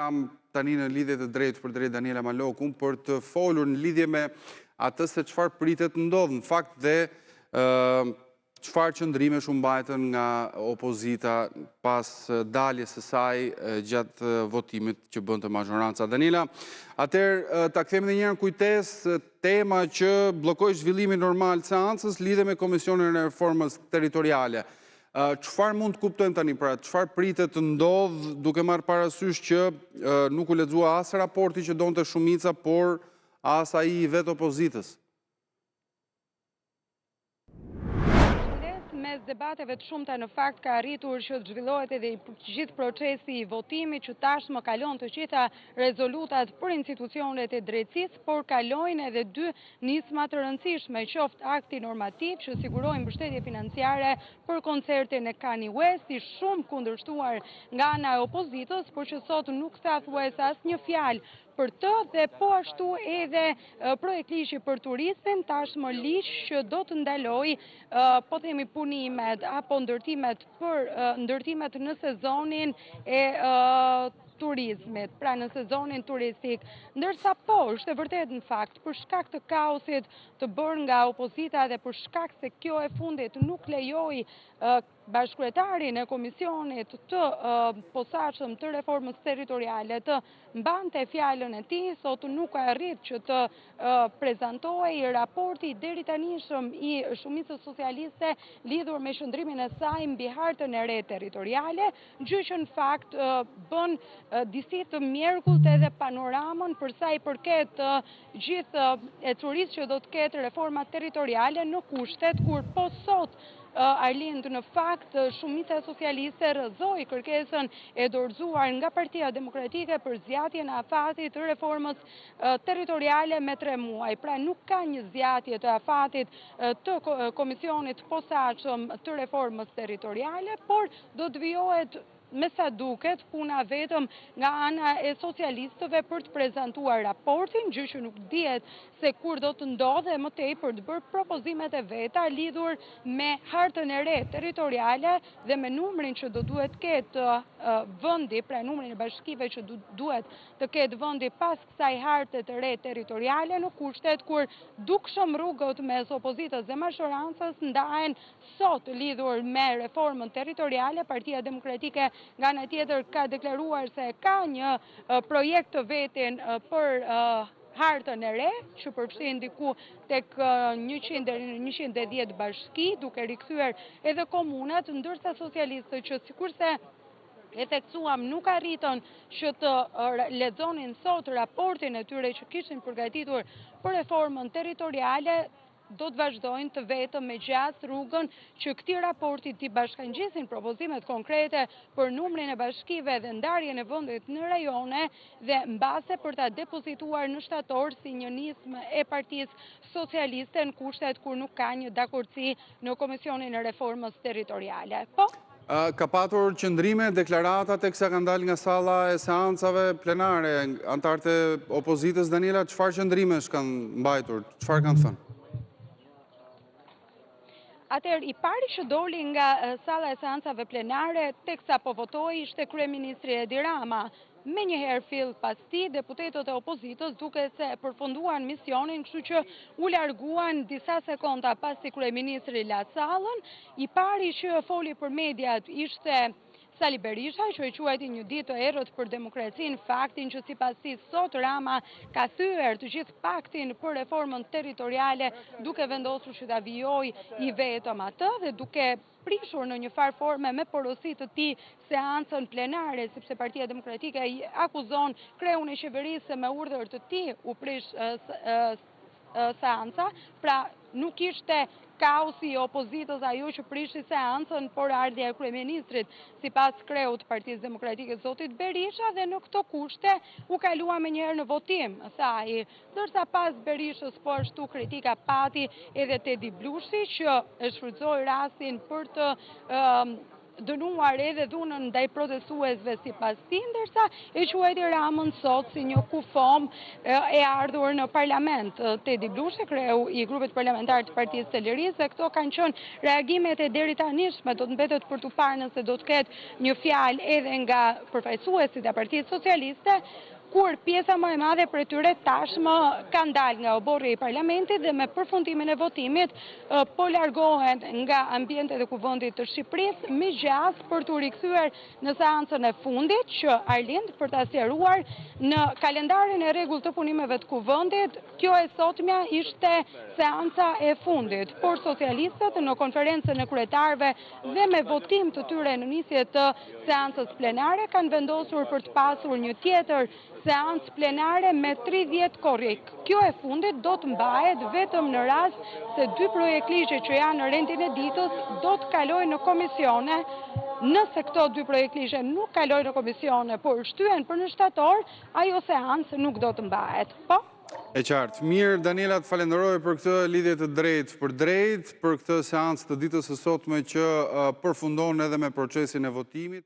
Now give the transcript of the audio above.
kam tani në lidhje të drejtë për drejt Daniela Malokun për të folur në lidhje me atë se çfarë pritet ndodh në fakt dhe çfarë qëndrimesh u mbajtën nga opozita pas daljes së saj gjatë votimit që bënte mazhoranca. Daniela, atëherë ta kthejmë edhe një herë në kujtesë tema që bllokoi zhvillimin normal të seancës lidhe me Komisionin e Reformës Territoriale. Çfarë mund të kuptojmë tani, pra çfarë pritet të ndodh duke marrë parasysh që nuk u lexua as raporti që donte shumica, por as ai i vet opozitës? Mes debateve të shumta në fakt ka arritur që të zhvillohet edhe gjithë procesi i votimit, që tashmë kalon të gjitha rezolutat për institucionet e drejtësisë, por kalojnë edhe dy nisma të rëndësishme, qoftë akti normativ që sigurojnë mbështetje financiare për koncertin e Kanye West, i shumë kundërshtuar nga ana e opozitës, por që sot nuk tha thuajse asnjë fjalë për të, dhe po ashtu edhe projekt ligji për turizmin, tashmë ligj që do të ndaloj po themi punimet apo ndërtimet në sezonin e turizmit, pra në sezonin turistik. Ndërsa po, është e vërtet në fakt, për shkak të kaosit të bërë nga opozita dhe për shkak se kjo e fundit nuk lejoi bashkëkryetarin e komisionit të posaçëm të reformës territoriale të mbante fjalën e tij, sot nuk ka arrit që të prezantojë raporti deri tanishëm i shumicës socialiste lidhur me shndrimin e saj mbi hartën e re territoriale, gjë që në fakt bën disi të mjerkullt edhe panoramën për sa i përket gjithë e turisë që do të ketë reforma territoriale në kushtet kur po sot Arlind, në fakt, shumica socialiste rrëzoi kërkesën e dorëzuar nga Partia Demokratike për zgjatjen e afatit të reformës territoriale me 3 muaj. Pra nuk ka një zgjatje të afatit të komisionit posaçëm të reformës territoriale, por do të vijohet me sa duket puna vetëm nga ana e socialistëve për të prezantuar raportin, gjë që nuk dihet se kur do të ndodhe, më tepër të bërë propozimet e veta lidhur me hartën e re territoriale dhe me numrin që do duhet ketë vendi, pra numrin e bashkive që duhet të ketë vendi pas kësaj harte të re territoriale, në kushtet kur dukshëm rrugët mes opozitës dhe mazhorancës ndahen sot lidhur me reformën territoriale. Partia Demokratike nga ana tjetër ka deklaruar se ka një projekt të vetin për hartën e re, që përfshin diku tek 100 deri në 110 bashki, duke rikthyer edhe komunat, ndërsa socialistët që sikurse e theksuam nuk arritën që të lexonin sot raportin e tyre që kishin përgatitur për reformën territoriale, do të vazhdojnë të vetëm me gjatë rrugën që këtij raporti t'i bashkangjisin propozimet konkrete për numrin e bashkive dhe ndarjen e vendit në rajone dhe mbase për ta depozituar në shtator si një nismë e Partisë Socialiste në kushtet kur nuk ka një dakordsi në Komisionin e Reformës Territoriale. Po? Ka patur qëndrime, deklarata teksa kanë dalë nga salla e seancave plenare, antarët e opozitës. Daniela, çfarë qëndrimesh kanë mbajtur? Çfarë kanë thënë? Atëherë, i pari që doli nga salla e seancave plenare, teksa po votoi, ishte kryeministri Edi Rama. Me njëherë fill pas tij, deputetët e opozitës duke se përfunduan misionin, kështu që u larguan disa sekonda pasi kryeministri la sallën. I pari që foli për mediat ishte Sali Berisha, që e quajti një ditë të errët për demokracinë, faktin që sipas tij sot Rama ka thyer të gjithë paktin për reformën territoriale, duke vendosur që ta vijojë i vetëm atë dhe duke prishur në një farë forme me porosi të tij seancën plenare, sepse Partia Demokratike i akuzon kreun e qeverisë se me urdhër të tij u prish seanca, pra nuk ishte kaosi i opozitës ajo që prishi seancën, por ardhja e kryeministrit sipas kreut të Partisë Demokratike zotit Berisha, dhe në këto kushte u kalua menjëherë në votim, tha ai. Ndërsa pas Berishës po ashtu kritika pati edhe Tedi Blushi, që e shfrytëzoi rastin për të dënuar edhe dhunën ndaj protestuesve sipas tij, ndërsa e quajti Ramën sot si një kufom e ardhur në parlament. Tedi Blushi, kreu i grupit parlamentar të Partisë së Lirisë, dhe këto kanë qenë reagimet e deri tanishme, do të mbetet për të parë nëse do të ketë një fjalë edhe nga përfaqësuesit e Partisë Socialiste, kur pjesa më e madhe për tyre tashmë kanë dalë nga oborri i parlamentit dhe me përfundimin e votimit po largohen nga ambientet e kuvendit të Shqipërisë me gjas për të rikthyer në seancën e fundit që Arlind për ta sqaruar në kalendarin e rregullt të punimeve të kuvendit. Kjo e sotmja ishte seanca e fundit, por socialistët në konferencën e kryetarëve dhe me votim të tyre në nisje të seancës plenare kanë vendosur për të pasur një tjetër seancë plenare me 30 korrik. Kjo e fundit do të mbahet vetëm në rast se 2 projekt ligje që janë në rendin e ditës do të kalojnë në komisione. Nëse këto 2 projekt ligje nuk kalojnë në komisione, por shtyhen për në shtator, ajo seancë nuk do të mbahet. Po? E qartë. Mirë, Daniela, të falenderoj për këtë lidhje të drejtë për drejtë, për këtë seancë të ditës së sotme që përfundon edhe me procesin e votimit.